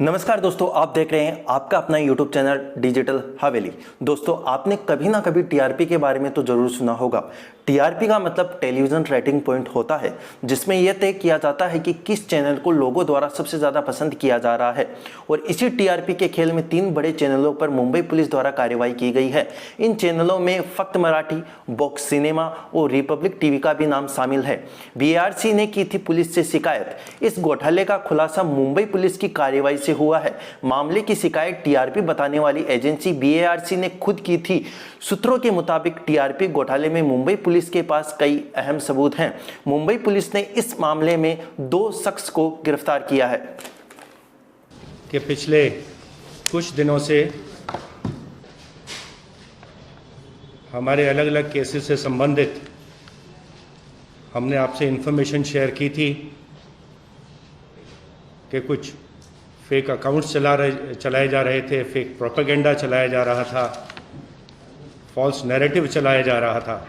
नमस्कार दोस्तों, आप देख रहे हैं आपका अपना YouTube चैनल डिजिटल हवेली। दोस्तों, आपने कभी ना कभी टीआरपी के बारे में तो जरूर सुना होगा। टीआरपी का मतलब टेलीविजन रेटिंग पॉइंट होता है, जिसमें यह तय किया जाता है कि किस चैनल को लोगों द्वारा सबसे ज़्यादा पसंद किया जा रहा है। और इसी टीआरपी के खेल में 3 बड़े चैनलों पर मुंबई पुलिस द्वारा कार्रवाई की गई है। इन चैनलों में फक्त मराठी, बॉक्स सिनेमा और रिपब्लिक टीवी का भी नाम शामिल है। बीएआरसी ने की थी पुलिस से शिकायत। इस घोटाले का खुलासा मुंबई पुलिस की कार्रवाई से हुआ है। मामले की शिकायत टीआरपी बताने वाली एजेंसी बीएआरसी ने खुद की थी। सूत्रों के मुताबिक टीआरपी घोटाले में मुंबई पुलिस के पास कई अहम सबूत हैं। मुंबई पुलिस ने इस मामले में 2 शख्स को गिरफ्तार किया है कि पिछले कुछ दिनों से हमारे अलग अलग केसेस से संबंधित हमने आपसे इन्फॉर्मेशन शेयर की थी कि कुछ फेक अकाउंट्स चलाए जा रहे थे, फेक प्रोपेगेंडा चलाया जा रहा था, फॉल्स नैरेटिव चलाया जा रहा था।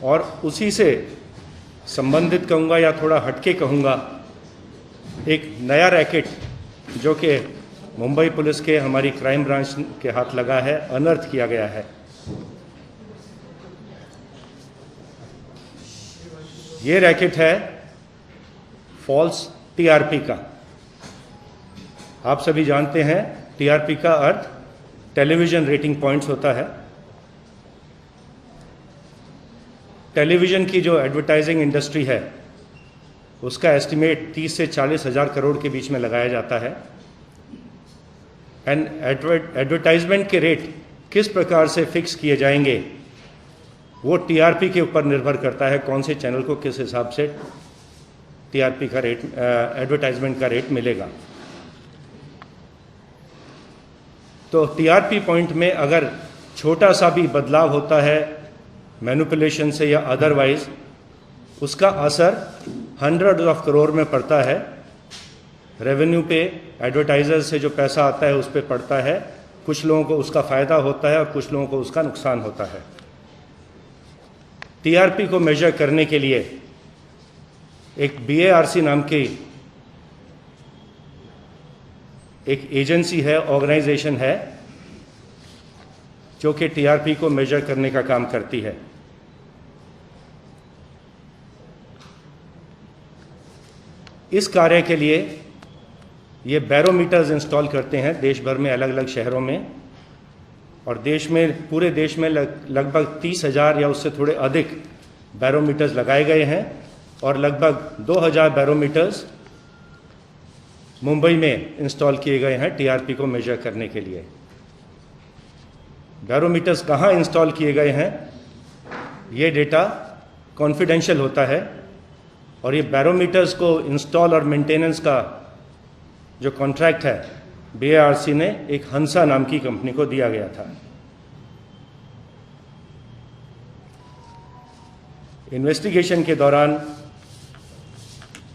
और उसी से संबंधित कहूँगा या थोड़ा हटके कहूँगा, एक नया रैकेट जो कि मुंबई पुलिस के हमारी क्राइम ब्रांच के हाथ लगा है, अनर्थ किया गया है। ये रैकेट है फॉल्स टीआरपी का। आप सभी जानते हैं टीआरपी का अर्थ टेलीविजन रेटिंग पॉइंट्स होता है। टेलीविजन की जो एडवर्टाइजिंग इंडस्ट्री है उसका एस्टिमेट 30 से 40 हज़ार करोड़ के बीच में लगाया जाता है। एंड एडवर्टाइजमेंट के रेट किस प्रकार से फिक्स किए जाएंगे वो टीआरपी के ऊपर निर्भर करता है, कौन से चैनल को किस हिसाब से टीआरपी का रेट, एडवर्टाइजमेंट का रेट मिलेगा। तो टीआरपी पॉइंट में अगर छोटा सा भी बदलाव होता है मैनिपुलेशन से या अदरवाइज, उसका असर हंड्रेड ऑफ करोड़ में पड़ता है। रेवेन्यू पे, एडवर्टाइजर से जो पैसा आता है उस पे पड़ता है। कुछ लोगों को उसका फ़ायदा होता है और कुछ लोगों को उसका नुकसान होता है। टीआरपी को मेजर करने के लिए एक बीएआरसी नाम की एक एजेंसी है, ऑर्गेनाइजेशन है, जो कि टीआरपी को मेजर करने का काम करती है। इस कार्य के लिए ये बैरोमीटर्स इंस्टॉल करते हैं देश भर में, अलग अलग शहरों में। और देश में, पूरे देश में लगभग 30,000 या उससे थोड़े अधिक बैरोमीटर्स लगाए गए हैं और लगभग 2,000 बैरोमीटर्स मुंबई में इंस्टॉल किए गए हैं टीआरपी को मेजर करने के लिए। बैरोमीटर्स कहाँ इंस्टॉल किए गए हैं ये डेटा कॉन्फिडेंशियल होता है। और ये बैरोमीटर्स को इंस्टॉल और मेंटेनेंस का जो कॉन्ट्रैक्ट है बीएआरसी ने एक हंसा नाम की कंपनी को दिया गया था। इन्वेस्टिगेशन के दौरान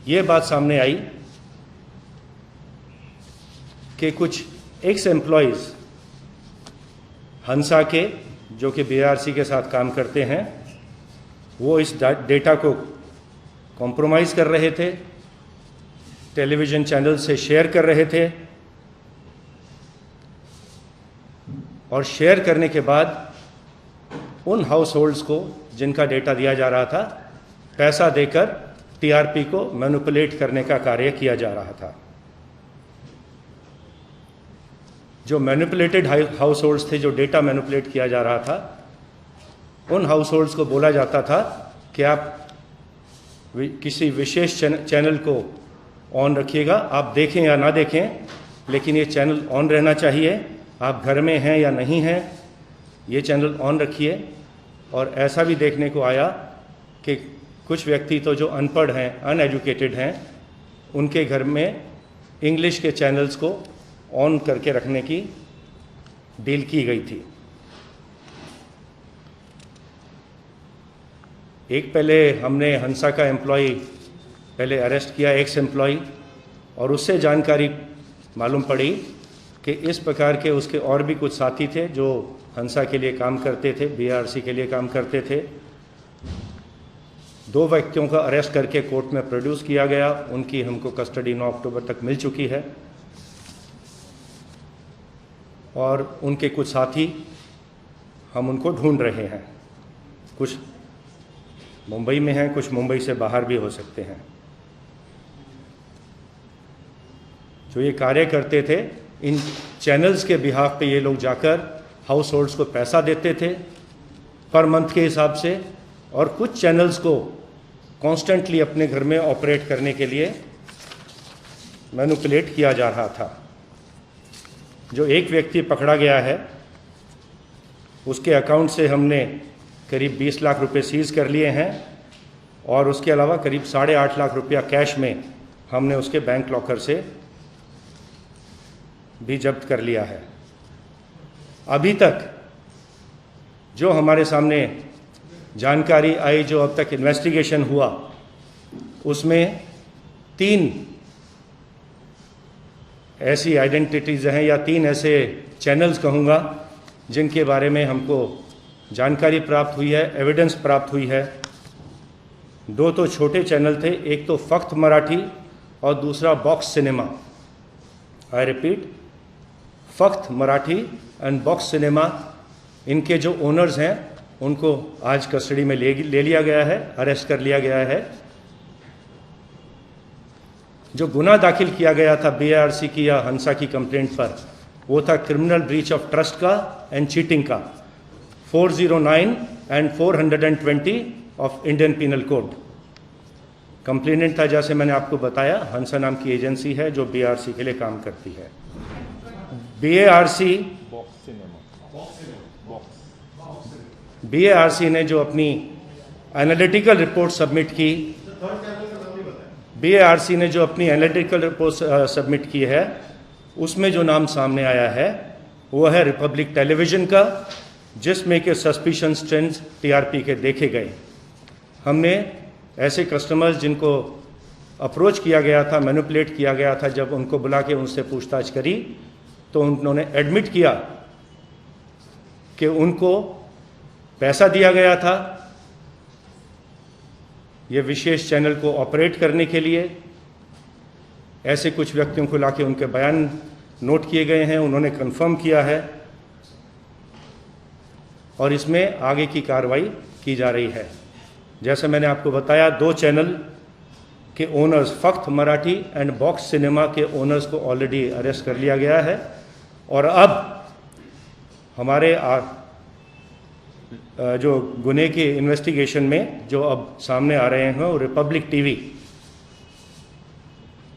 ये बात सामने आई कि कुछ एक्स एम्प्लॉयज़ हंसा के, जो कि बीएआरसी के साथ काम करते हैं, वो इस डेटा को कॉम्प्रोमाइज़ कर रहे थे, टेलीविज़न चैनल से शेयर कर रहे थे। और शेयर करने के बाद उन हाउस होल्ड्स को जिनका डेटा दिया जा रहा था, पैसा देकर टीआरपी को मैनिपुलेट करने का कार्य किया जा रहा था। जो मैनिपुलेटेड हाउस होल्ड्स थे, जो डेटा मैनिपुलेट किया जा रहा था, उन हाउस होल्ड्स को बोला जाता था कि आप किसी विशेष चैनल को ऑन रखिएगा, आप देखें या ना देखें, लेकिन ये चैनल ऑन रहना चाहिए। आप घर में हैं या नहीं हैं, ये चैनल ऑन रखिए। और ऐसा भी देखने को आया कि कुछ व्यक्ति तो जो अनपढ़ हैं, अनएजुकेटेड हैं, उनके घर में इंग्लिश के चैनल्स को ऑन करके रखने की डील की गई थी। एक पहले हमने हंसा का एम्प्लॉय पहले अरेस्ट किया, एक्स एम्प्लॉय, और उससे जानकारी मालूम पड़ी कि इस प्रकार के उसके और भी कुछ साथी थे जो हंसा के लिए काम करते थे, बीआरसी के लिए काम करते थे, 2 व्यक्तियों का अरेस्ट करके कोर्ट में प्रोड्यूस किया गया। उनकी हमको कस्टडी 9 अक्टूबर तक मिल चुकी है और उनके कुछ साथी हम उनको ढूंढ रहे हैं। कुछ मुंबई में हैं, कुछ मुंबई से बाहर भी हो सकते हैं। जो ये कार्य करते थे, इन चैनल्स के बिहाफ पे ये लोग जाकर हाउस होल्ड्स को पैसा देते थे पर मंथ के हिसाब से, और कुछ चैनल्स को कॉन्स्टेंटली अपने घर में ऑपरेट करने के लिए मैनिपुलेट किया जा रहा था। जो एक व्यक्ति पकड़ा गया है, उसके अकाउंट से हमने करीब 20 लाख रुपए सीज कर लिए हैं और उसके अलावा करीब 8.5 लाख रुपया कैश में हमने उसके बैंक लॉकर से भी जब्त कर लिया है। अभी तक जो हमारे सामने जानकारी आई, जो अब तक इन्वेस्टिगेशन हुआ, उसमें 3 ऐसी आइडेंटिटीज़ हैं या 3 ऐसे चैनल्स कहूँगा जिनके बारे में हमको जानकारी प्राप्त हुई है, एविडेंस प्राप्त हुई है। 2 तो छोटे चैनल थे, एक तो फख्त मराठी और दूसरा Box Cinema. I repeat, Fakt Marathi and Box Cinema. इनके जो ओनर्स हैं उनको आज कस्टडी में ले लिया गया है, अरेस्ट कर लिया गया है। जो गुनाह दाखिल किया गया था BARC की या हंसा की कंप्लेंट पर, वो था क्रिमिनल ब्रीच ऑफ ट्रस्ट का एंड चीटिंग का, 409 and 420 of Indian penal code. Complainant था, जैसे मैंने आपको बताया, हंसा नाम की एजेंसी है जो BARC के लिए काम करती है। BARC ने जो अपनी एनालिटिकल रिपोर्ट सबमिट की, BARC ने जो अपनी एनालिटिकल रिपोर्ट सबमिट की है, उसमें जो नाम सामने आया है वो है रिपब्लिक टेलीविज़न का, जिसमें के सस्पिशंस ट्रेंड्स TRP के देखे गए। हमने ऐसे कस्टमर्स जिनको अप्रोच किया गया था, मैनिपुलेट किया गया था, जब उनको बुला के उनसे पूछताछ करी तो उन्होंने एडमिट किया कि उनको पैसा दिया गया था ये विशेष चैनल को ऑपरेट करने के लिए। ऐसे कुछ व्यक्तियों को लाके उनके बयान नोट किए गए हैं, उन्होंने कंफर्म किया है और इसमें आगे की कार्रवाई की जा रही है। जैसे मैंने आपको बताया, 2 चैनल के owners, Fakt Marathi and Box Cinema के ओनर्स को ऑलरेडी अरेस्ट कर लिया गया है और अब हमारे जो गुने के इन्वेस्टिगेशन में जो अब सामने आ रहे हैं वो रिपब्लिक टीवी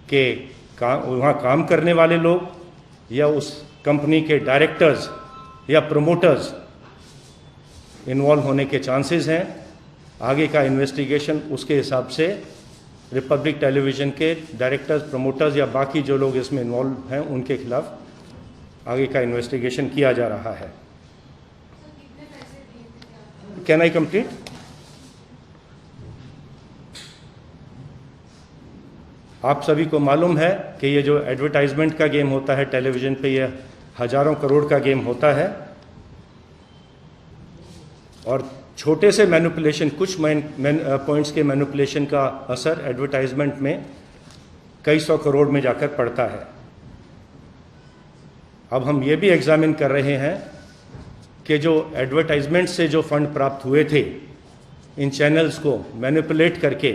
के वहाँ काम करने वाले लोग या उस कंपनी के डायरेक्टर्स या प्रमोटर्स इन्वॉल्व होने के चांसेस हैं। आगे का इन्वेस्टिगेशन उसके हिसाब से रिपब्लिक टेलीविज़न के डायरेक्टर्स, प्रमोटर्स या बाकी जो लोग इसमें इन्वॉल्व हैं उनके खिलाफ आगे का इन्वेस्टिगेशन किया जा रहा है। Can I complete? आप सभी को मालूम है कि ये जो एडवर्टाइजमेंट का गेम होता है टेलीविज़न पे, ये हज़ारों करोड़ का गेम होता है और छोटे से मैनिपुलेशन, कुछ पॉइंट्स के मैनिपुलेशन का असर एडवर्टाइजमेंट में कई 100 करोड़ में जाकर पड़ता है। अब हम ये भी एग्जामिन कर रहे हैं कि जो एडवर्टाइजमेंट से जो फंड प्राप्त हुए थे इन चैनल्स को मैनिपुलेट करके,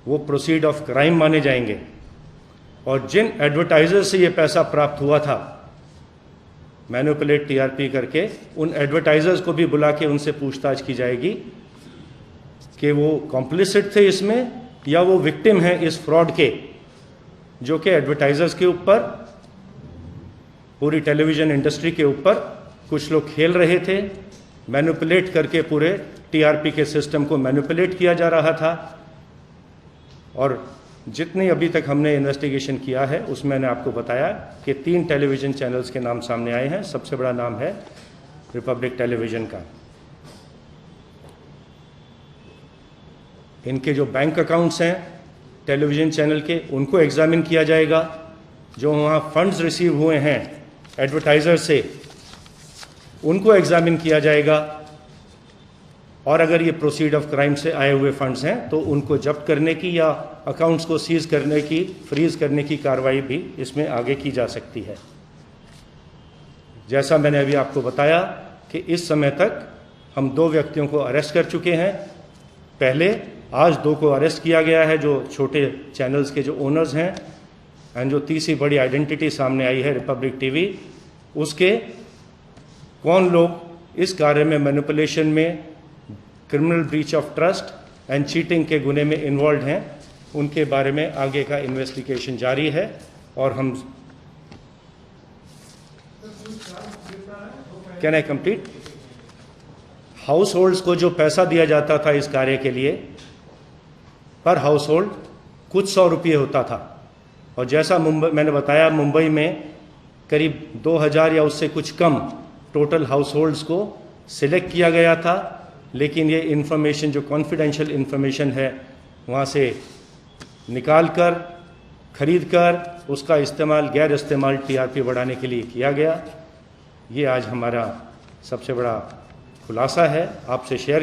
वो प्रोसीड ऑफ क्राइम माने जाएंगे और जिन एडवर्टाइजर से ये पैसा प्राप्त हुआ था मैनिपुलेट TRP करके, उन एडवर्टाइजर्स को भी बुला के उनसे पूछताछ की जाएगी कि वो कॉम्प्लिसिट थे इसमें या वो विक्टिम हैं इस फ्रॉड के, जो कि एडवर्टाइजर्स के ऊपर, पूरी टेलीविज़न इंडस्ट्री के ऊपर कुछ लोग खेल रहे थे। मैनिपुलेट करके पूरे TRP के सिस्टम को मैनिपुलेट किया जा रहा था और जितनी अभी तक हमने इन्वेस्टिगेशन किया है उसमें मैंने आपको बताया कि 3 टेलीविज़न चैनल्स के नाम सामने आए हैं। सबसे बड़ा नाम है रिपब्लिक टेलीविज़न का। इनके जो बैंक अकाउंट्स हैं टेलीविज़न चैनल के, उनको एग्जामिन किया जाएगा। जो वहाँ फंड्स रिसीव हुए हैं एडवर्टाइज़र से, उनको एग्जामिन किया जाएगा और अगर ये प्रोसीड ऑफ क्राइम से आए हुए फंड्स हैं तो उनको जब्त करने की या अकाउंट्स को सीज करने की, फ्रीज करने की कार्रवाई भी इसमें आगे की जा सकती है। जैसा मैंने अभी आपको बताया कि इस समय तक हम 2 व्यक्तियों को अरेस्ट कर चुके हैं। पहले आज 2 को अरेस्ट किया गया है जो छोटे चैनल्स के जो ओनर्स हैं, एंड जो तीसरी बड़ी आइडेंटिटी सामने आई है रिपब्लिक टीवी, उसके कौन लोग इस कार्य में मैनिपुलेशन में, criminal breach of trust and cheating के गुने में इन्वॉल्व हैं, उनके बारे में आगे का इन्वेस्टिगेशन जारी है। और हम can I complete? House holds को जो पैसा दिया जाता था इस कार्य के लिए, पर हाउस होल्ड कुछ 100 रुपये होता था। और जैसा मैंने बताया, मुंबई में करीब 2000 या उससे कुछ कम टोटल हाउस होल्ड्स को सिलेक्ट किया गया था, लेकिन ये इन्फॉर्मेशन जो कॉन्फिडेंशियल इन्फॉर्मेशन है वहाँ से निकाल कर, खरीद कर उसका इस्तेमाल, गैर इस्तेमाल टीआरपी बढ़ाने के लिए किया गया। ये आज हमारा सबसे बड़ा खुलासा है, आपसे शेयर कर